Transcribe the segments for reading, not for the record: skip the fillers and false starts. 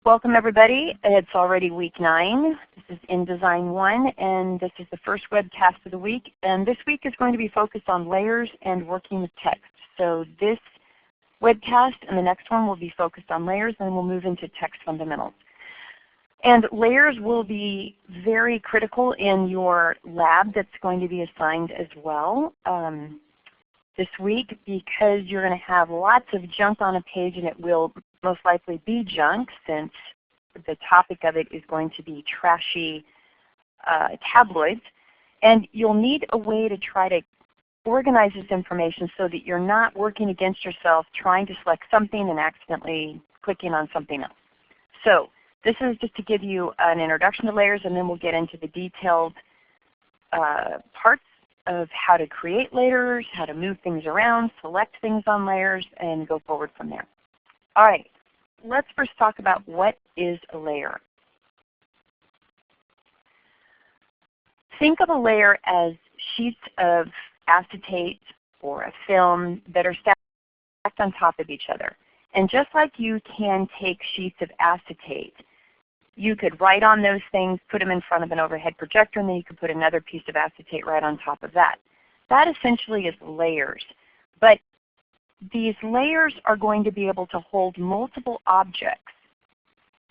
Welcome everybody. It's already week 9. This is InDesign 1 and this is the first webcast of the week. And this week is going to be focused on layers and working with text. So this webcast and the next one will be focused on layers, and then we'll move into text fundamentals. And layers will be very critical in your lab that's going to be assigned as well this week, because you're going to have lots of junk on a page, and it will most likely be junk since the topic of it is going to be trashy tabloids. And you'll need a way to try to organize this information so that you're not working against yourself trying to select something and accidentally clicking on something else. So this is just to give you an introduction to layers, and then we'll get into the detailed parts of how to create layers, how to move things around, select things on layers, and go forward from there. All right, let's first talk about what is a layer. Think of a layer as sheets of acetate or a film that are stacked on top of each other. And just like you can take sheets of acetate, you could write on those things, put them in front of an overhead projector, and then you could put another piece of acetate right on top of that. That essentially is layers. But these layers are going to be able to hold multiple objects.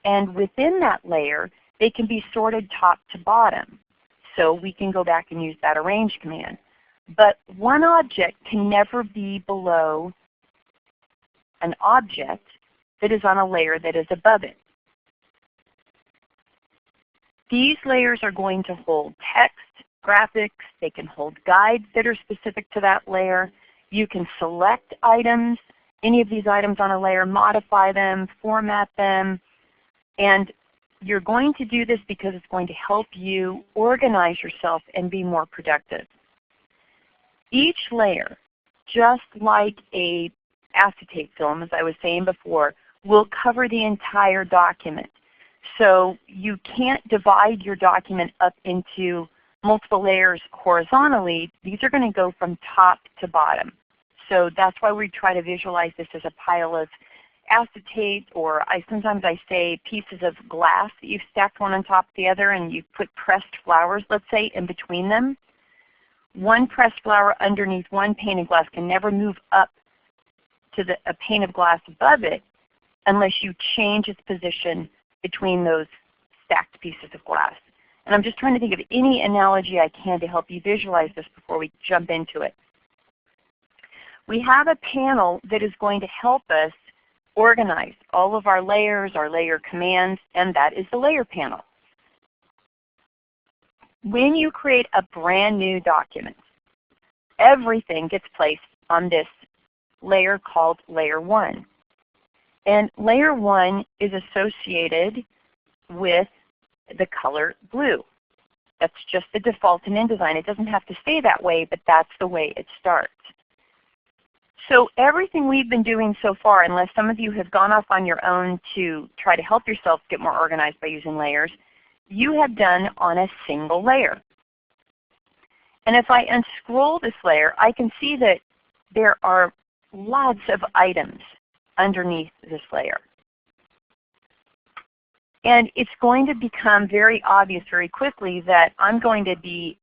And within that layer, they can be sorted top to bottom. So we can go back and use that arrange command. But one object can never be below an object that is on a layer that is above it. These layers are going to hold text, graphics, they can hold guides that are specific to that layer. You can select items, any of these items on a layer, modify them, format them, and you're going to do this because it's going to help you organize yourself and be more productive. Each layer, just like a acetate film, as I was saying before, will cover the entire document. So you can't divide your document up into multiple layers horizontally. These are going to go from top to bottom. So that's why we try to visualize this as a pile of acetate, or sometimes I say pieces of glass that you've stacked one on top of the other, and you've put pressed flowers, let's say, in between them. One pressed flower underneath one pane of glass can never move up to a pane of glass above it unless you change its position between those stacked pieces of glass. And I'm just trying to think of any analogy I can to help you visualize this before we jump into it. We have a panel that is going to help us organize all of our layers, our layer commands, and that is the layer panel. When you create a brand new document, everything gets placed on this layer called Layer 1. And Layer 1 is associated with the color blue. That's just the default in InDesign. It doesn't have to stay that way, but that's the way it starts. So everything we've been doing so far, unless some of you have gone off on your own to try to help yourself get more organized by using layers, you have done on a single layer. And if I unscroll this layer, I can see that there are lots of items underneath this layer. And it's going to become very obvious very quickly that I'm going to be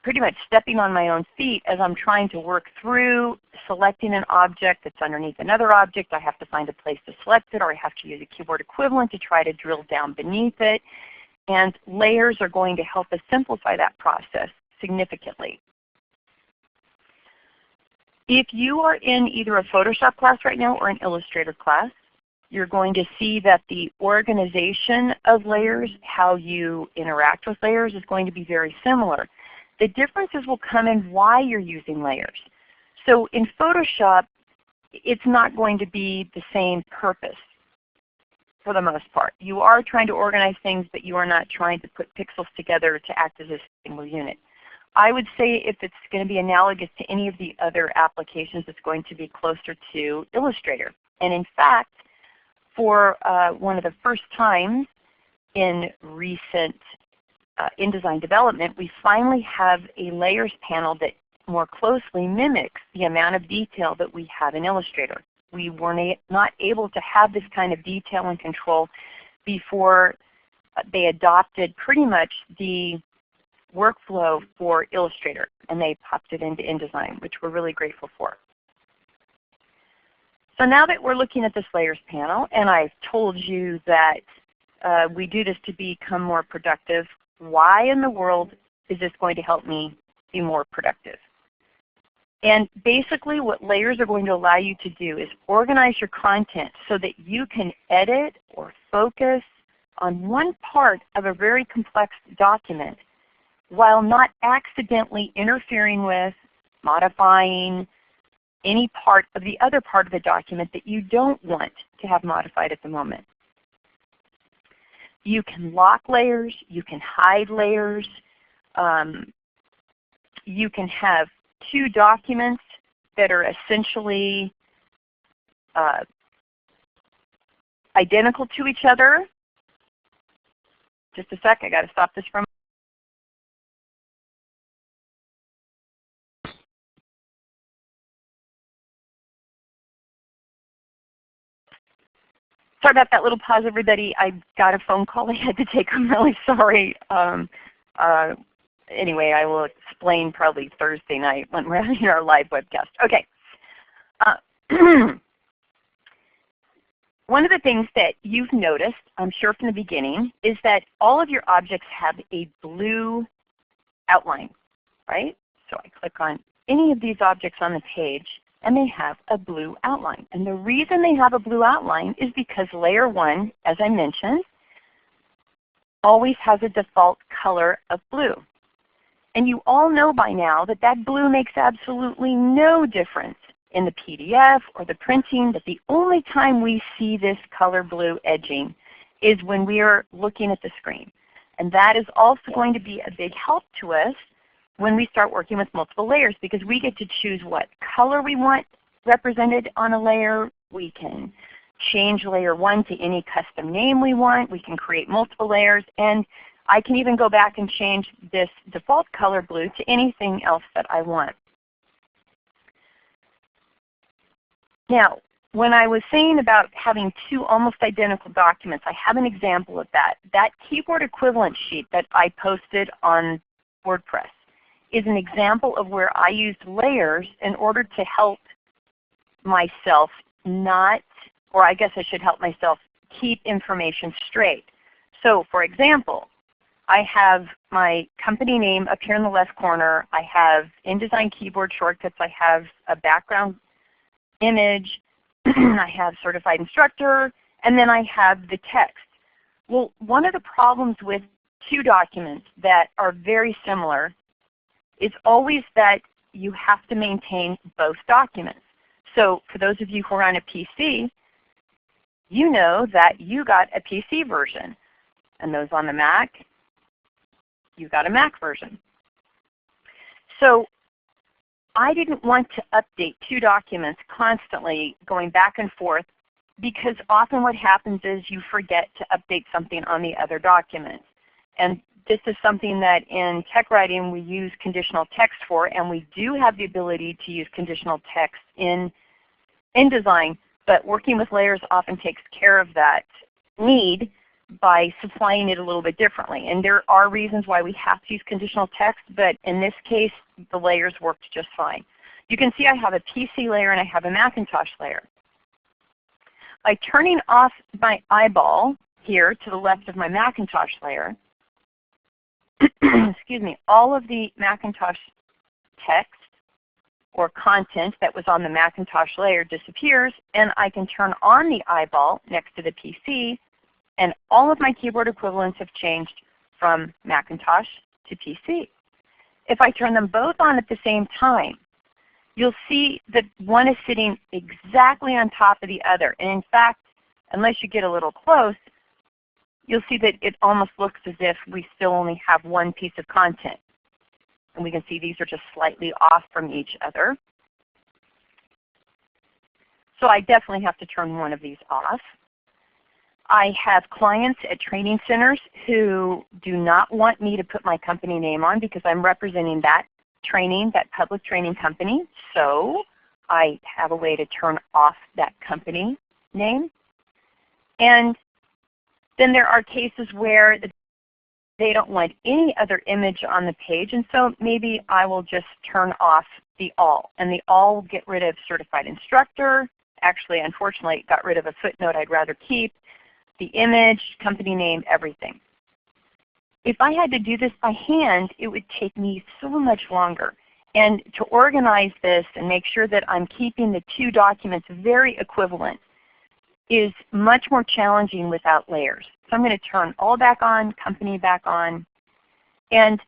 pretty much stepping on my own feet as I'm trying to work through selecting an object that's underneath another object. I have to find a place to select it, or I have to use a keyboard equivalent to try to drill down beneath it. And layers are going to help us simplify that process significantly. If you are in either a Photoshop class right now or an Illustrator class, you're going to see that the organization of layers, how you interact with layers, is going to be very similar. The differences will come in why you're using layers. So in Photoshop, it's not going to be the same purpose for the most part. You are trying to organize things, but you are not trying to put pixels together to act as a single unit. I would say if it's going to be analogous to any of the other applications, it's going to be closer to Illustrator. And in fact, for one of the first times in recent InDesign development, we finally have a layers panel that more closely mimics the amount of detail that we have in Illustrator. We were not able to have this kind of detail and control before they adopted pretty much the workflow for Illustrator, and they popped it into InDesign, which we're really grateful for. So now that we're looking at this layers panel, and I've told you that we do this to become more productive, why in the world is this going to help me be more productive? And basically what layers are going to allow you to do is organize your content so that you can edit or focus on one part of a very complex document while not accidentally interfering with, modifying any part of the other part of the document that you don't want to have modified at the moment. You can lock layers, you can hide layers, you can have two documents that are essentially identical to each other. Just a sec, I got to stop this for a moment. Sorry about that little pause, everybody. I got a phone call I had to take. I'm really sorry. Anyway, I will explain probably Thursday night when we're having our live webcast. Okay. One of the things that you've noticed, I'm sure from the beginning, is that all of your objects have a blue outline, right? So I click on any of these objects on the page, and they have a blue outline. And the reason they have a blue outline is because layer 1, as I mentioned, always has a default color of blue. And you all know by now that that blue makes absolutely no difference in the PDF or the printing, that the only time we see this color blue edging is when we are looking at the screen. And that is also going to be a big help to us when we start working with multiple layers, because we get to choose what color we want represented on a layer. We can change layer 1 to any custom name we want. We can create multiple layers, and I can even go back and change this default color blue to anything else that I want. Now, when I was saying about having two almost identical documents, I have an example of that. That keyboard equivalent sheet that I posted on WordPress is an example of where I used layers in order to help myself not, or I guess I should help myself keep information straight. So for example, I have my company name up here in the left corner. I have InDesign keyboard shortcuts. I have a background image. I have certified instructor. And then I have the text. Well, one of the problems with two documents that are very similar is always that you have to maintain both documents. So for those of you who are on a PC, you know that you got a PC version. And those on the Mac, you got a Mac version. So I didn't want to update two documents constantly going back and forth, because often what happens is you forget to update something on the other document. And this is something that in tech writing we use conditional text for, and we do have the ability to use conditional text in InDesign, but working with layers often takes care of that need by supplying it a little bit differently. And there are reasons why we have to use conditional text, but in this case the layers worked just fine. You can see I have a PC layer and I have a Macintosh layer. By turning off my eyeball here to the left of my Macintosh layer, excuse me, all of the Macintosh text or content that was on the Macintosh layer disappears, and I can turn on the eyeball next to the PC, and all of my keyboard equivalents have changed from Macintosh to PC. If I turn them both on at the same time, you'll see that one is sitting exactly on top of the other. And in fact, unless you get a little close, you'll see that it almost looks as if we still only have one piece of content. And we can see these are just slightly off from each other. So I definitely have to turn one of these off. I have clients at training centers who do not want me to put my company name on because I'm representing that training, that public training company. So I have a way to turn off that company name. And Then there are cases where they don't want any other image on the page, and so maybe I will just turn off the all. And the all will get rid of certified instructor. Actually, unfortunately, it got rid of a footnote I'd rather keep, the image, company name, everything. If I had to do this by hand, it would take me so much longer. And to organize this and make sure that I'm keeping the two documents very equivalent is much more challenging without layers. So I'm going to turn all back on, company back on. And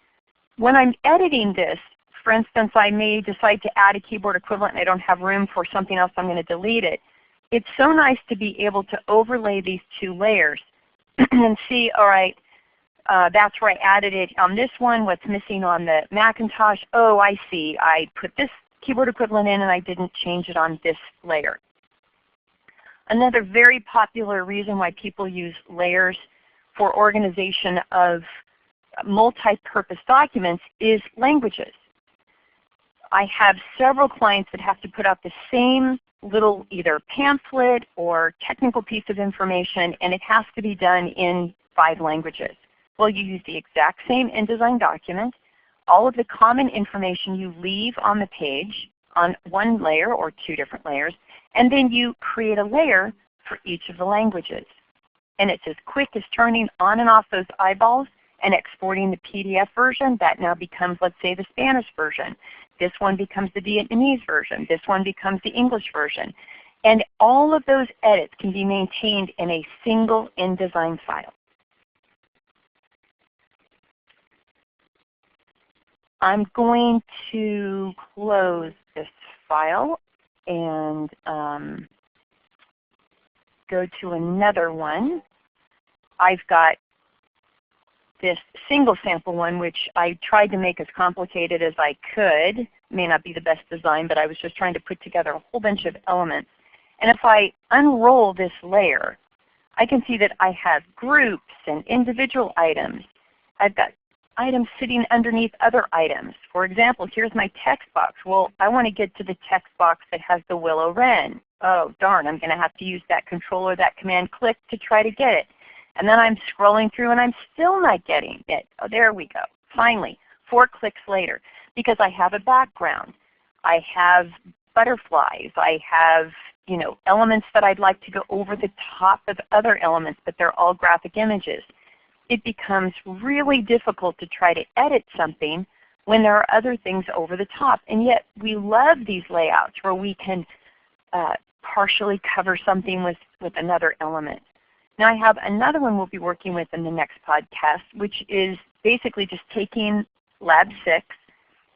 when I'm editing this, for instance, I may decide to add a keyboard equivalent and I don't have room for something else, I'm going to delete it. It's so nice to be able to overlay these two layers and see, all right, that's where I added it on this one, what's missing on the Macintosh. Oh, I see. I put this keyboard equivalent in and I didn't change it on this layer. Another very popular reason why people use layers for organization of multi-purpose documents is languages. I have several clients that have to put out the same little either pamphlet or technical piece of information, and it has to be done in 5 languages. Well, you use the exact same InDesign document. All of the common information you leave on the page on one layer or 2 different layers, and then you create a layer for each of the languages. And it's as quick as turning on and off those eyeballs and exporting the PDF version. That now becomes, let's say, the Spanish version. This one becomes the Vietnamese version. This one becomes the English version. And all of those edits can be maintained in a single InDesign file. I'm going to close this file and go to another one. I've got this single sample one, which I tried to make as complicated as I could. May not be the best design, but I was just trying to put together a whole bunch of elements. And if I unroll this layer, I can see that I have groups and individual items. I've got items sitting underneath other items. For example, here's my text box. Well, I want to get to the text box that has the willow wren. Oh, darn, I'm going to have to use that control or that command click to try to get it. And then I'm scrolling through and I'm still not getting it. Oh, there we go. Finally, 4 clicks later, because I have a background. I have butterflies. I have, elements that I'd like to go over the top of other elements, but they're all graphic images. It becomes really difficult to try to edit something when there are other things over the top. And yet we love these layouts where we can partially cover something with another element. Now I have another one we'll be working with in the next podcast, which is basically just taking Lab 6,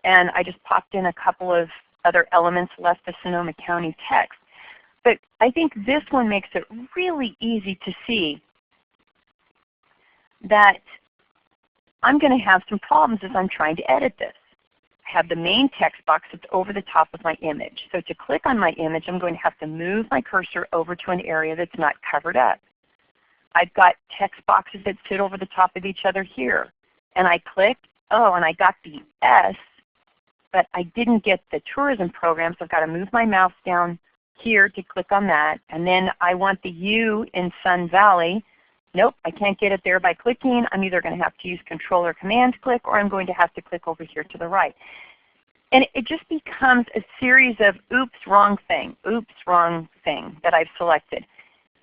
and I just popped in a couple of other elements left the Sonoma County text. But I think this one makes it really easy to see that I'm going to have some problems as I'm trying to edit this. I have the main text box that's over the top of my image. So to click on my image, I'm going to have to move my cursor over to an area that's not covered up. I've got text boxes that sit over the top of each other here. And I clicked, oh, and I got the S, but I didn't get the tourism program, so I've got to move my mouse down here to click on that. And then I want the U in Sun Valley. Nope, I can't get it there by clicking. I'm either going to have to use Control or Command click, or I'm going to have to click over here to the right. And it just becomes a series of oops, wrong thing that I've selected.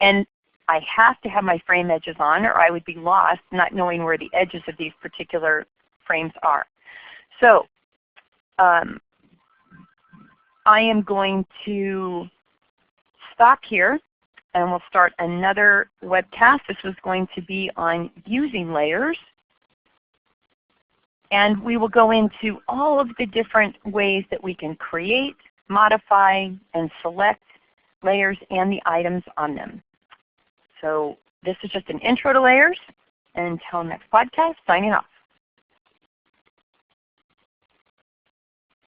And I have to have my frame edges on or I would be lost not knowing where the edges of these particular frames are. So I am going to stop here and we'll start another webcast. This was going to be on using layers. And we will go into all of the different ways that we can create, modify, and select layers and the items on them. So this is just an intro to layers. Until next podcast, signing off.